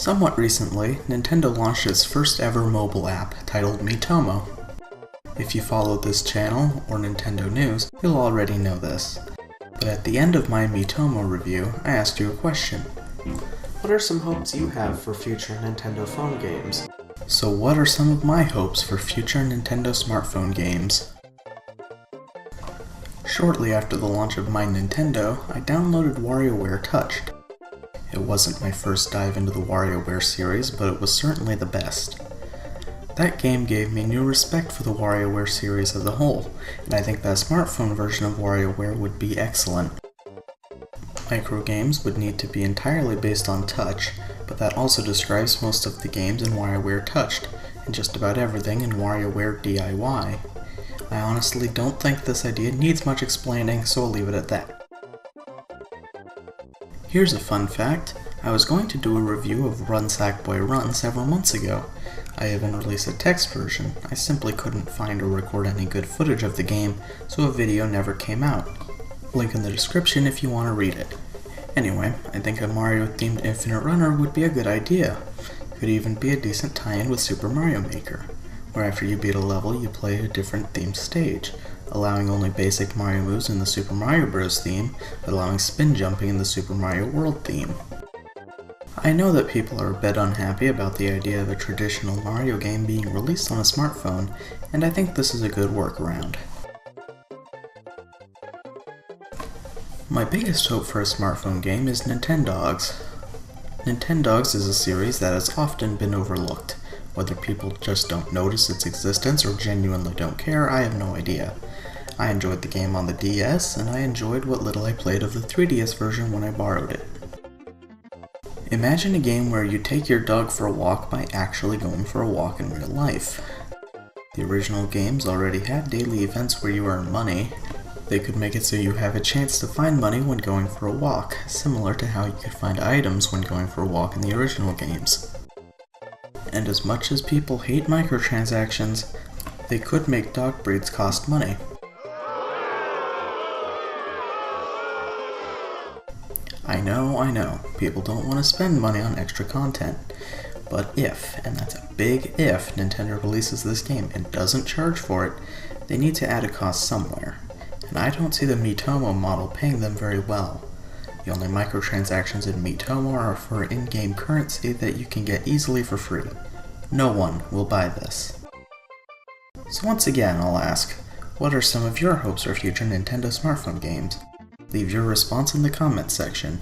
Somewhat recently, Nintendo launched its first ever mobile app titled Miitomo. If you follow this channel or Nintendo news, you'll already know this. But at the end of my Miitomo review, I asked you a question. What are some hopes you have for future Nintendo phone games? So what are some of my hopes for future Nintendo smartphone games? Shortly after the launch of my Nintendo, I downloaded WarioWare Touched. It wasn't my first dive into the WarioWare series, but it was certainly the best. That game gave me new respect for the WarioWare series as a whole, and I think that smartphone version of WarioWare would be excellent. Microgames would need to be entirely based on touch, but that also describes most of the games in WarioWare Touched, and just about everything in WarioWare DIY. I honestly don't think this idea needs much explaining, so I'll leave it at that. Here's a fun fact. I was going to do a review of Run Sackboy Run several months ago. I even released a text version. I simply couldn't find or record any good footage of the game, so a video never came out. Link in the description if you want to read it. Anyway, I think a Mario-themed Infinite Runner would be a good idea. Could even be a decent tie-in with Super Mario Maker, where after you beat a level you play a different themed stage, allowing only basic Mario moves in the Super Mario Bros. Theme, but allowing spin jumping in the Super Mario World theme. I know that people are a bit unhappy about the idea of a traditional Mario game being released on a smartphone, and I think this is a good workaround. My biggest hope for a smartphone game is Nintendogs. Nintendogs is a series that has often been overlooked. Whether people just don't notice its existence or genuinely don't care, I have no idea. I enjoyed the game on the DS, and I enjoyed what little I played of the 3DS version when I borrowed it. Imagine a game where you take your dog for a walk by actually going for a walk in real life. The original games already had daily events where you earn money. They could make it so you have a chance to find money when going for a walk, similar to how you could find items when going for a walk in the original games. And as much as people hate microtransactions, they could make dog breeds cost money. I know, people don't want to spend money on extra content. But if, and that's a big if, Nintendo releases this game and doesn't charge for it, they need to add a cost somewhere. And I don't see the Miitomo model paying them very well. The only microtransactions in Miitomo are for in-game currency that you can get easily for free. No one will buy this. So once again, I'll ask, what are some of your hopes for future Nintendo smartphone games? Leave your response in the comments section.